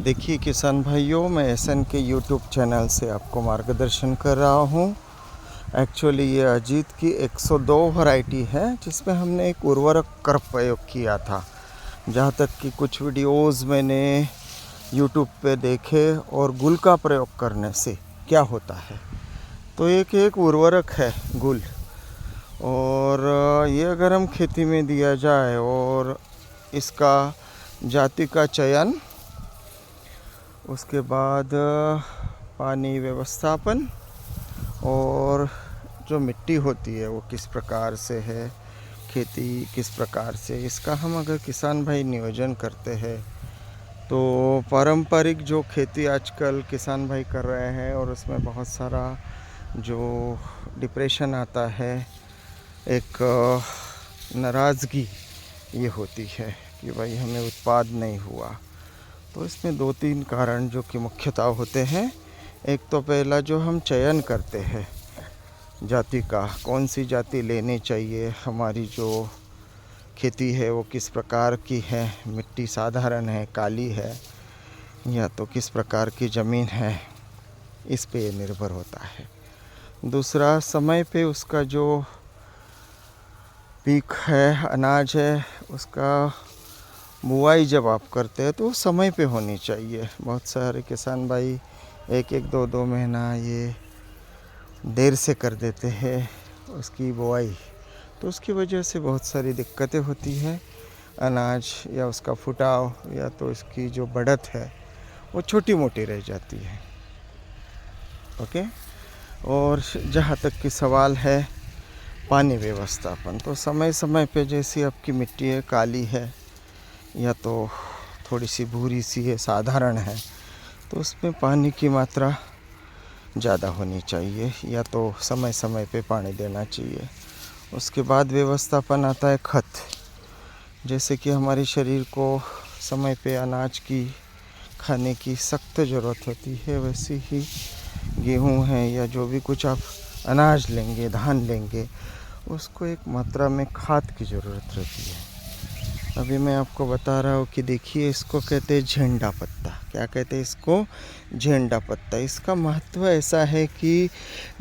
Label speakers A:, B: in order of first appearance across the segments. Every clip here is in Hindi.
A: देखिए किसान भाइयों, मैं एसएन के यूट्यूब चैनल से आपको मार्गदर्शन कर रहा हूँ। एक्चुअली ये अजीत की 102 वैरायटी है जिसमें हमने एक उर्वरक का प्रयोग किया था। जहाँ तक कि कुछ वीडियोस मैंने यूट्यूब पे देखे और गुल का प्रयोग करने से क्या होता है। तो एक उर्वरक है गुल, और ये अगर हम खेती में दिया जाए और इसका जाति का चयन, उसके बाद पानी व्यवस्थापन और जो मिट्टी होती है वो किस प्रकार से है, खेती किस प्रकार से, इसका हम अगर किसान भाई नियोजन करते हैं तो पारंपरिक जो खेती आजकल किसान भाई कर रहे हैं और उसमें बहुत सारा जो डिप्रेशन आता है, एक नाराज़गी ये होती है कि भाई हमें उत्पाद नहीं हुआ। तो इसमें 2-3 कारण जो कि मुख्यतः होते हैं। एक तो पहला जो हम चयन करते हैं जाति का, कौन सी जाति लेनी चाहिए, हमारी जो खेती है वो किस प्रकार की है, मिट्टी साधारण है, काली है, या तो किस प्रकार की ज़मीन है, इस पे ये निर्भर होता है। दूसरा, समय पे उसका जो पीक है, अनाज है, उसका बुआई जब आप करते हैं तो समय पे होनी चाहिए। बहुत सारे किसान भाई 1-2 महीना ये देर से कर देते हैं उसकी बुआई, तो उसकी वजह से बहुत सारी दिक्कतें होती हैं। अनाज या उसका फुटाव या तो इसकी जो बढ़त है वो छोटी मोटी रह जाती है। ओके। और जहाँ तक कि सवाल है पानी व्यवस्थापन, तो समय समय पे जैसी आपकी मिट्टी है, काली है या तो थोड़ी सी भूरी सी है, साधारण है, तो उसमें पानी की मात्रा ज़्यादा होनी चाहिए या तो समय समय पे पानी देना चाहिए। उसके बाद व्यवस्थापन आता है खत। जैसे कि हमारे शरीर को समय पे अनाज की खाने की सख्त ज़रूरत होती है, वैसे ही गेहूँ है या जो भी कुछ आप अनाज लेंगे, धान लेंगे, उसको एक मात्रा में खाद की ज़रूरत रहती है। अभी मैं आपको बता रहा हूँ कि देखिए, इसको कहते हैं झेंडा पत्ता। क्या कहते हैं इसको? झेंडा पत्ता। इसका महत्व ऐसा है कि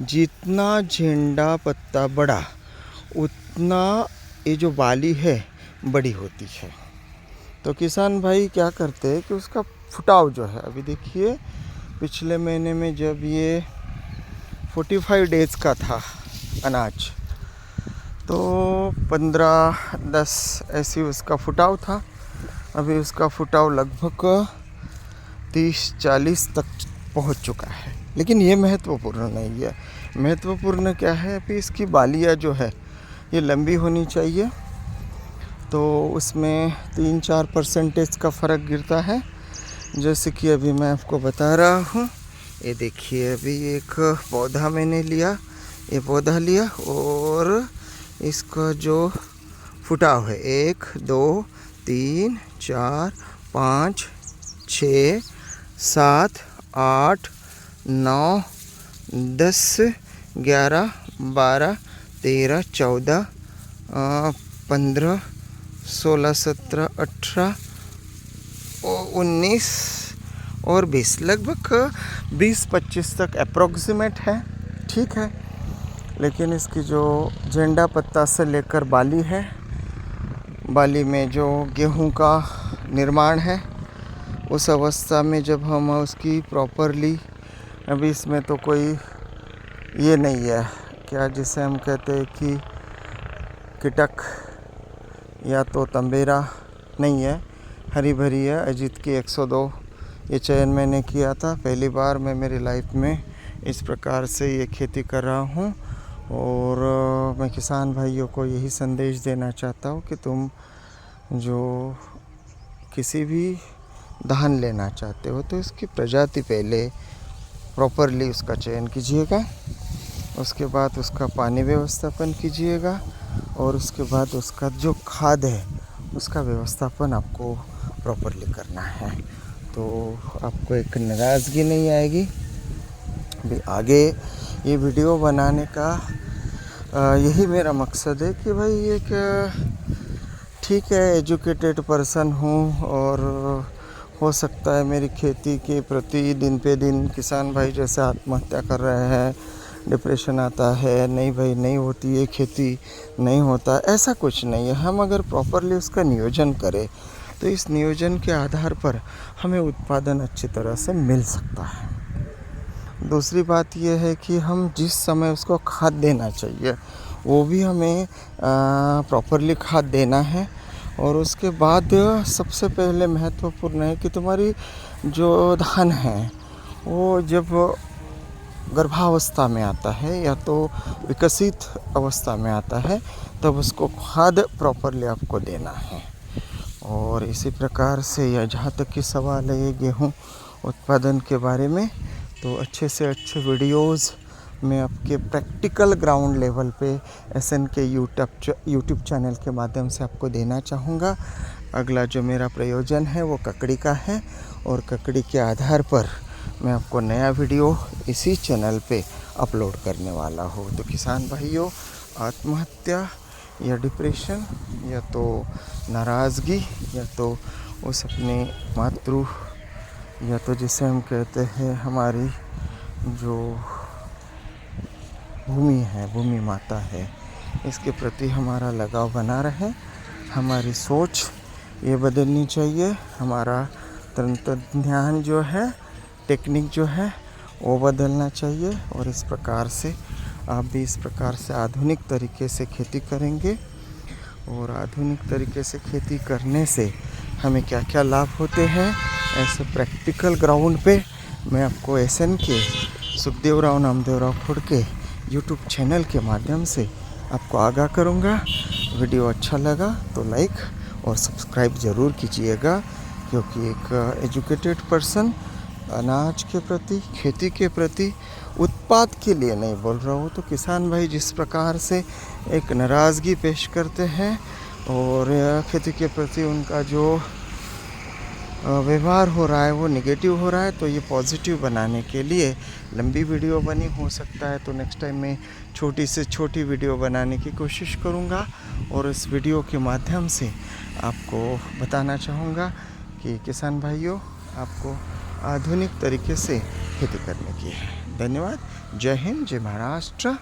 A: जितना झेंडा पत्ता बड़ा, उतना ये जो बाली है बड़ी होती है। तो किसान भाई क्या करते हैं कि उसका फुटाव जो है, अभी देखिए पिछले महीने में जब ये 45 डेज़ का था अनाज, तो 15-10 ऐसी उसका फुटाव था। अभी उसका फुटाव लगभग 30-40 तक पहुंच चुका है। लेकिन ये महत्वपूर्ण नहीं है। महत्वपूर्ण क्या है, अभी इसकी बालियाँ जो है ये लंबी होनी चाहिए, तो उसमें 3-4% का फ़र्क गिरता है। जैसे कि अभी मैं आपको बता रहा हूँ, ये देखिए अभी एक पौधा मैंने लिया, ये पौधा लिया और इसका जो फुटाव है 1, 2, 3, 4, 5, 6, 7, 8, 9, 10, 11, 12, 13, 14, 15, 16, 17, 18, 19 और 20, लगभग 20-25 तक अप्रोक्सीमेट है। ठीक है। लेकिन इसकी जो झेंडा पत्ता से लेकर बाली है, बाली में जो गेहूं का निर्माण है, उस अवस्था में जब हम उसकी प्रॉपरली, अभी इसमें तो कोई ये नहीं है क्या जिसे हम कहते हैं कि कीटक या तो तंबेरा नहीं है, हरी भरी है। अजीत की 102 ये चयन मैंने किया था। पहली बार मैं मेरी लाइफ में इस प्रकार से ये खेती कर रहा हूँ, और मैं किसान भाइयों को यही संदेश देना चाहता हूँ कि तुम जो किसी भी धान लेना चाहते हो तो इसकी प्रजाति पहले प्रॉपरली उसका चयन कीजिएगा, उसके बाद उसका पानी व्यवस्थापन कीजिएगा, और उसके बाद उसका जो खाद है उसका व्यवस्थापन आपको प्रॉपरली करना है, तो आपको एक नाराज़गी नहीं आएगी। भी आगे ये वीडियो बनाने का यही मेरा मकसद है कि भाई एक ठीक है, एजुकेटेड पर्सन हूँ और हो सकता है मेरी खेती के प्रति दिन पे दिन किसान भाई जैसे आत्महत्या कर रहे हैं, डिप्रेशन आता है, नहीं भाई नहीं होती है खेती, नहीं होता, ऐसा कुछ नहीं है। हम अगर प्रॉपरली उसका नियोजन करें तो इस नियोजन के आधार पर हमें उत्पादन अच्छी तरह से मिल सकता है। दूसरी बात यह है कि हम जिस समय उसको खाद देना चाहिए वो भी हमें प्रॉपरली खाद देना है। और उसके बाद सबसे पहले महत्वपूर्ण है कि तुम्हारी जो धान है वो जब गर्भावस्था में आता है या तो विकसित अवस्था में आता है तब उसको खाद प्रॉपरली आपको देना है। और इसी प्रकार से या जहाँ तक कि सवाल है ये गेहूँ उत्पादन के बारे में, तो अच्छे से अच्छे वीडियोज़ मैं आपके प्रैक्टिकल ग्राउंड लेवल पे SN के यूट्यूब चैनल के माध्यम से आपको देना चाहूँगा। अगला जो मेरा प्रयोजन है वो ककड़ी का है और ककड़ी के आधार पर मैं आपको नया वीडियो इसी चैनल पे अपलोड करने वाला हूँ। तो किसान भाइयों, आत्महत्या या डिप्रेशन या तो नाराज़गी या तो उस अपने मातृ या तो जिसे हम कहते हैं हमारी जो भूमि है, भूमि माता है, इसके प्रति हमारा लगाव बना रहे। हमारी सोच ये बदलनी चाहिए, हमारा तंत्रज्ञान जो है, टेक्निक जो है वो बदलना चाहिए। और इस प्रकार से आप भी इस प्रकार से आधुनिक तरीके से खेती करेंगे। और आधुनिक तरीके से खेती करने से हमें क्या क्या लाभ होते हैं, ऐसे प्रैक्टिकल ग्राउंड पे मैं आपको SN के सुखदेव राव नामदेव राव खुड़ के यूट्यूब चैनल के माध्यम से आपको आगाह करूँगा। वीडियो अच्छा लगा तो लाइक और सब्सक्राइब ज़रूर कीजिएगा, क्योंकि एक एजुकेटेड पर्सन अनाज के प्रति, खेती के प्रति, उत्पाद के लिए नहीं बोल रहा हूँ। तो किसान भाई जिस प्रकार से एक नाराज़गी पेश करते हैं और खेती के प्रति उनका जो व्यवहार हो रहा है वो नेगेटिव हो रहा है, तो ये पॉजिटिव बनाने के लिए लंबी वीडियो बनी, हो सकता है तो नेक्स्ट टाइम मैं छोटी से छोटी वीडियो बनाने की कोशिश करूँगा। और इस वीडियो के माध्यम से आपको बताना चाहूँगा कि किसान भाइयों, आपको आधुनिक तरीके से खेती करने की है। धन्यवाद। जय हिंद, जय महाराष्ट्र।